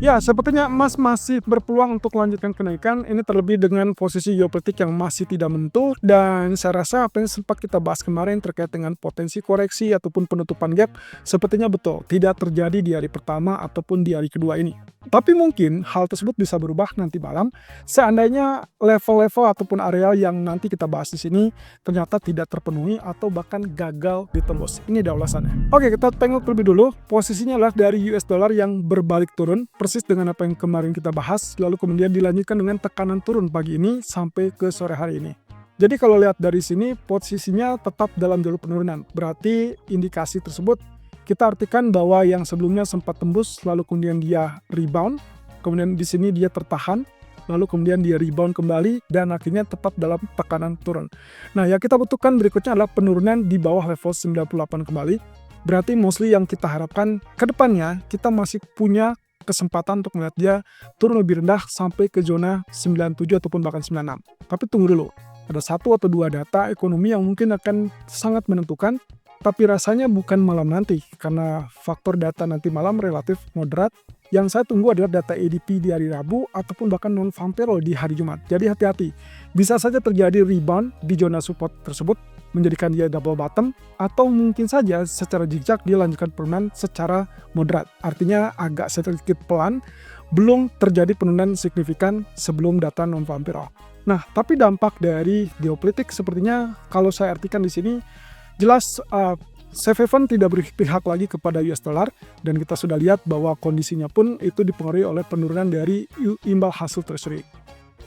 Ya, sepertinya emas masih berpeluang untuk melanjutkan kenaikan, ini terlebih dengan posisi geopolitik yang masih tidak menentu, dan saya rasa apa yang sempat kita bahas kemarin terkait dengan potensi koreksi ataupun penutupan gap, sepertinya betul, tidak terjadi di hari pertama ataupun di hari kedua ini. Tapi mungkin hal tersebut bisa berubah nanti malam, seandainya level-level ataupun area yang nanti kita bahas di sini ternyata tidak terpenuhi atau bahkan gagal ditembus. Ini dia ulasannya. Oke, kita tengok terlebih dulu. Posisinya adalah dari US dollar yang berbalik turun, persis dengan apa yang kemarin kita bahas, lalu kemudian dilanjutkan dengan tekanan turun pagi ini sampai ke sore hari ini. Jadi kalau lihat dari sini, posisinya tetap dalam jalur penurunan. Berarti indikasi tersebut kita artikan bahwa yang sebelumnya sempat tembus, lalu kemudian dia rebound, kemudian di sini dia tertahan, lalu kemudian dia rebound kembali, dan akhirnya tetap dalam tekanan turun. Nah, yang kita butuhkan berikutnya adalah penurunan di bawah level 98 kembali. Berarti mostly yang kita harapkan ke depannya, kita masih punya kesempatan untuk melihat dia turun lebih rendah sampai ke zona 97 ataupun bahkan 96. Tapi tunggu dulu, ada satu atau dua data ekonomi yang mungkin akan sangat menentukan, tapi rasanya bukan malam nanti, karena faktor data nanti malam relatif moderat. Yang saya tunggu adalah data ADP di hari Rabu ataupun bahkan non-farm payroll di hari Jumat. Jadi hati-hati, bisa saja terjadi rebound di zona support tersebut, menjadikan dia double bottom, atau mungkin saja secara zigzag dia lanjutkan penurunan secara moderat. Artinya agak sedikit pelan, belum terjadi penurunan signifikan sebelum data non-farm payroll. Nah, tapi dampak dari geopolitik sepertinya kalau saya artikan di sini, jelas safe haven tidak berpihak lagi kepada US dollar, dan kita sudah lihat bahwa kondisinya pun itu dipengaruhi oleh penurunan dari imbal hasil treasury.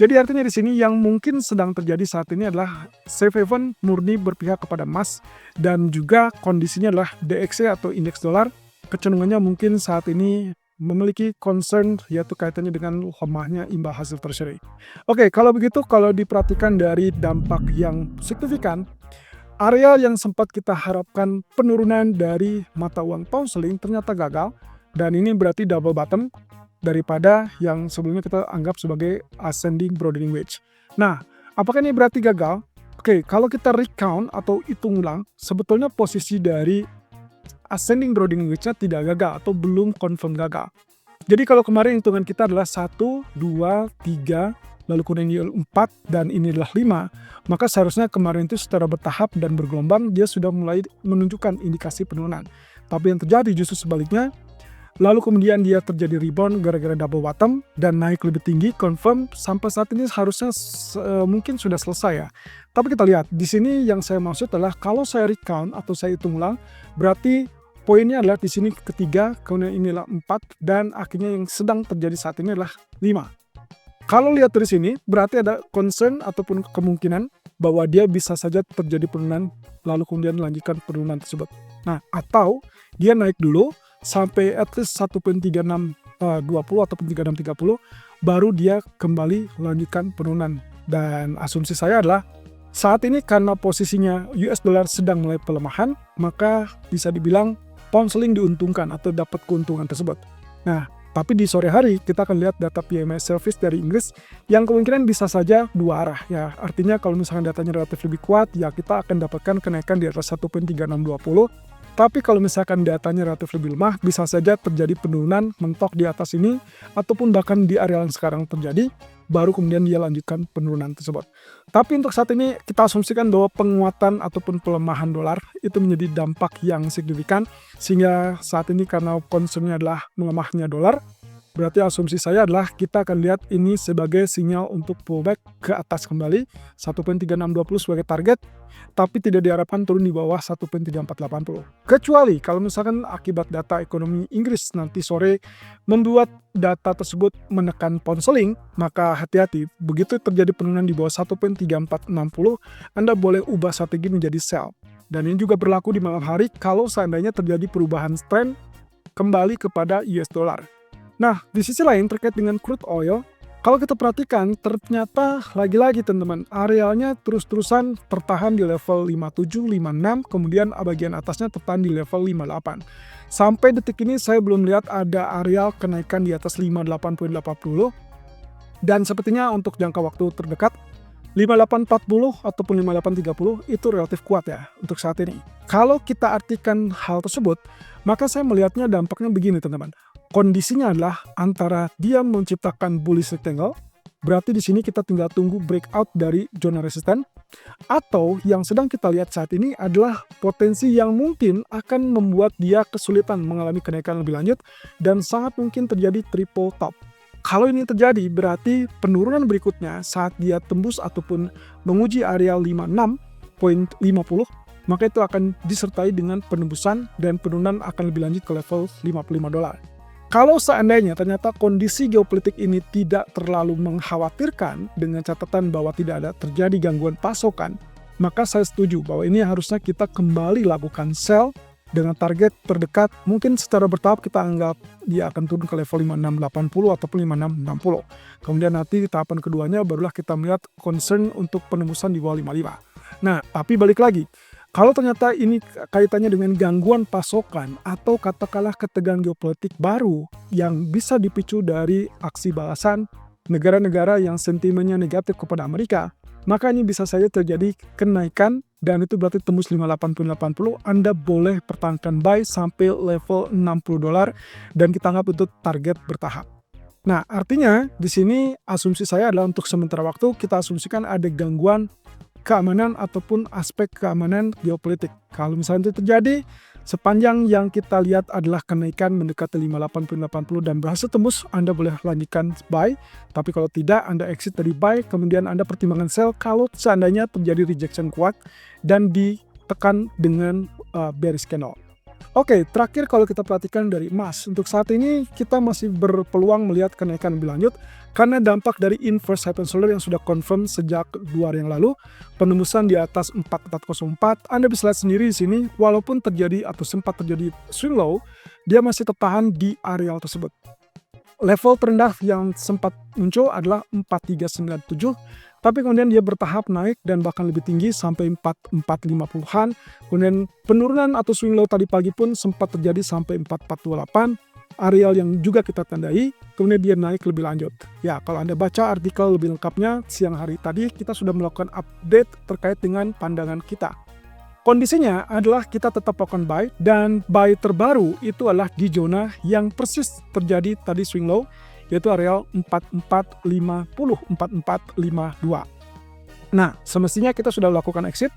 Jadi artinya di sini yang mungkin sedang terjadi saat ini adalah safe haven murni berpihak kepada emas, dan juga kondisinya adalah DXY atau indeks dolar kecenderungannya mungkin saat ini memiliki concern, yaitu kaitannya dengan lemahnya imbal hasil treasury. Oke, kalau begitu, kalau diperhatikan dari dampak yang signifikan, area yang sempat kita harapkan penurunan dari mata uang pound sterling ternyata gagal, dan ini berarti double bottom daripada yang sebelumnya kita anggap sebagai ascending broadening wedge. Nah, apakah ini berarti gagal? Oke, kalau kita recount atau hitung ulang, sebetulnya posisi dari ascending broadening wedge-nya tidak gagal atau belum confirm gagal. Jadi kalau kemarin hitungan kita adalah 1, 2, 3, lalu kemudian yield 4, dan ini adalah 5, maka seharusnya kemarin itu secara bertahap dan bergelombang dia sudah mulai menunjukkan indikasi penurunan. Tapi yang terjadi justru sebaliknya, lalu kemudian dia terjadi rebound gara-gara double bottom dan naik lebih tinggi, confirm sampai saat ini harusnya mungkin sudah selesai ya. Tapi kita lihat, di sini yang saya maksud adalah kalau saya recount atau saya hitung ulang, berarti poinnya adalah di sini ketiga, kemudian inilah 4, dan akhirnya yang sedang terjadi saat ini adalah 5. Kalau lihat dari sini, berarti ada concern ataupun kemungkinan bahwa dia bisa saja terjadi penurunan, lalu kemudian melanjutkan penurunan tersebut. Nah, atau dia naik dulu sampai at least 1.3620 ataupun 3630, baru dia kembali melanjutkan penurunan. Dan asumsi saya adalah saat ini karena posisinya US dollar sedang mulai pelemahan, maka bisa dibilang pound sterling diuntungkan atau dapat keuntungan tersebut. Nah, tapi di sore hari kita akan lihat data PMI service dari Inggris yang kemungkinan bisa saja dua arah ya. Artinya kalau misalkan datanya relatif lebih kuat, ya kita akan dapatkan kenaikan di atas 1.3620. Tapi kalau misalkan datanya relatif lebih lemah, bisa saja terjadi penurunan mentok di atas ini, ataupun bahkan di area yang sekarang terjadi, baru kemudian dia lanjutkan penurunan tersebut. Tapi untuk saat ini kita asumsikan bahwa penguatan ataupun pelemahan dolar itu menjadi dampak yang signifikan, sehingga saat ini karena concernnya adalah melemahnya dolar, berarti asumsi saya adalah kita akan lihat ini sebagai sinyal untuk pullback ke atas kembali, 1.3620 sebagai target, tapi tidak diharapkan turun di bawah 1.3480. Kecuali kalau misalkan akibat data ekonomi Inggris nanti sore membuat data tersebut menekan pound sterling, maka hati-hati, begitu terjadi penurunan di bawah 1.3460, Anda boleh ubah strategi menjadi sell. Dan ini juga berlaku di malam hari kalau seandainya terjadi perubahan trend kembali kepada US dollar. Nah, di sisi lain terkait dengan crude oil, kalau kita perhatikan ternyata lagi-lagi teman-teman, arealnya terus-terusan tertahan di level 57, 56, kemudian bagian atasnya tertahan di level 58. Sampai detik ini saya belum lihat ada areal kenaikan di atas 58.80, dan sepertinya untuk jangka waktu terdekat 5840 ataupun 5830 itu relatif kuat ya untuk saat ini. Kalau kita artikan hal tersebut, maka saya melihatnya dampaknya begini teman-teman. kondisinya adalah antara dia menciptakan bullish rectangle, berarti di sini kita tinggal tunggu breakout dari zona resisten, atau yang sedang kita lihat saat ini adalah potensi yang mungkin akan membuat dia kesulitan mengalami kenaikan lebih lanjut dan sangat mungkin terjadi triple top. Kalau ini terjadi, berarti penurunan berikutnya saat dia tembus ataupun menguji area 56.50, maka itu akan disertai dengan penembusan dan penurunan akan lebih lanjut ke level $55. Kalau seandainya ternyata kondisi geopolitik ini tidak terlalu mengkhawatirkan dengan catatan bahwa tidak ada terjadi gangguan pasokan, maka saya setuju bahwa ini harusnya kita kembali lakukan sell dengan target terdekat. Mungkin secara bertahap kita anggap dia akan turun ke level 5680 ataupun 5660. Kemudian nanti di tahapan keduanya barulah kita melihat concern untuk penembusan di bawah 55. Nah, tapi balik lagi, kalau ternyata ini kaitannya dengan gangguan pasokan atau katakanlah ketegangan geopolitik baru yang bisa dipicu dari aksi balasan negara-negara yang sentimennya negatif kepada Amerika, maka ini bisa saja terjadi kenaikan dan itu berarti tembus 58.80, Anda boleh pertahankan buy sampai level $60 dan kita anggap itu target bertahap. Nah, artinya di sini asumsi saya adalah untuk sementara waktu kita asumsikan ada gangguan keamanan ataupun aspek keamanan geopolitik. Kalau misalnya itu terjadi, sepanjang yang kita lihat adalah kenaikan mendekati 58.80 dan berhasil tembus, Anda boleh lanjutkan buy. Tapi kalau tidak, Anda exit dari buy, kemudian Anda pertimbangkan sell kalau seandainya terjadi rejection kuat dan ditekan dengan bearish candle. Oke, terakhir kalau kita perhatikan dari emas, untuk saat ini kita masih berpeluang melihat kenaikan lebih lanjut karena dampak dari inverse head and shoulder yang sudah confirm sejak 2 hari yang lalu, penembusan di atas 4404. Anda bisa lihat sendiri di sini, walaupun terjadi atau sempat terjadi swing low, dia masih tertahan di area tersebut. Level terendah yang sempat muncul adalah 4397, tapi kemudian dia bertahap naik dan bahkan lebih tinggi sampai 4450-an. Kemudian penurunan atau swing low tadi pagi pun sempat terjadi sampai 4428, areal yang juga kita tandai, kemudian dia naik lebih lanjut. Ya, kalau Anda baca artikel lebih lengkapnya siang hari tadi, kita sudah melakukan update terkait dengan pandangan kita. Kondisinya adalah kita tetap melakukan buy, dan buy terbaru itu adalah di zona yang persis terjadi tadi swing low, yaitu areal 4450, 4452. Nah, semestinya kita sudah melakukan exit,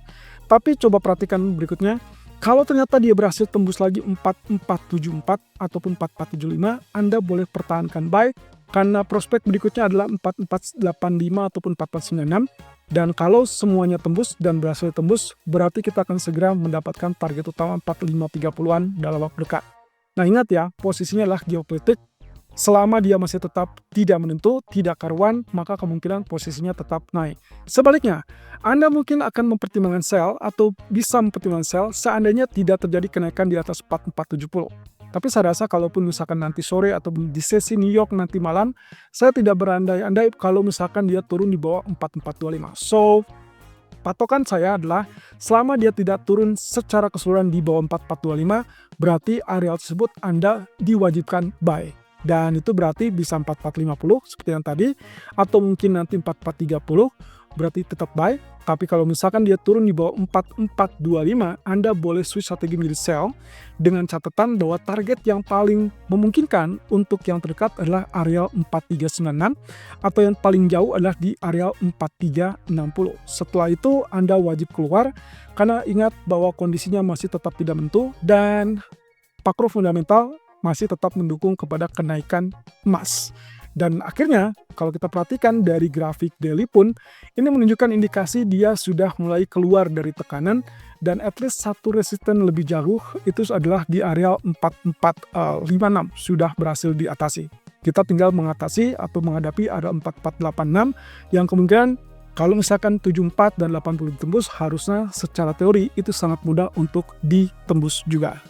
tapi coba perhatikan berikutnya. Kalau ternyata dia berhasil tembus lagi 4474 ataupun 4475, Anda boleh pertahankan buy, karena prospek berikutnya adalah 4485 ataupun 4496. Dan kalau semuanya tembus dan berhasil tembus, berarti kita akan segera mendapatkan target utama 4530-an dalam waktu dekat. Nah, ingat ya, posisinya adalah geopolitik. Selama dia masih tetap tidak menentu, tidak karuan, maka kemungkinan posisinya tetap naik. Sebaliknya, Anda mungkin akan mempertimbangkan sell atau bisa mempertimbangkan sell seandainya tidak terjadi kenaikan di atas 4470. Tapi saya rasa kalaupun misalkan nanti sore atau di sesi New York nanti malam, saya tidak berandai-andai kalau misalkan dia turun di bawah 4425. So, patokan saya adalah selama dia tidak turun secara keseluruhan di bawah 4425, berarti area tersebut Anda diwajibkan buy. Dan itu berarti bisa 4450 seperti yang tadi, atau mungkin nanti 4430, berarti tetap buy. Tapi kalau misalkan dia turun di bawah 4425, Anda boleh switch strategi menjadi sell dengan catatan bahwa target yang paling memungkinkan untuk yang terdekat adalah area 4396 atau yang paling jauh adalah di area 4360. Setelah itu Anda wajib keluar karena ingat bahwa kondisinya masih tetap tidak menentu dan makro fundamental masih tetap mendukung kepada kenaikan emas. Dan akhirnya, kalau kita perhatikan dari grafik daily pun, ini menunjukkan indikasi dia sudah mulai keluar dari tekanan dan at least satu resisten lebih jauh itu adalah di area 4456 sudah berhasil diatasi. Kita tinggal mengatasi atau menghadapi area 4486 yang kemungkinan kalau misalkan 74 dan 80 ditembus harusnya secara teori itu sangat mudah untuk ditembus juga.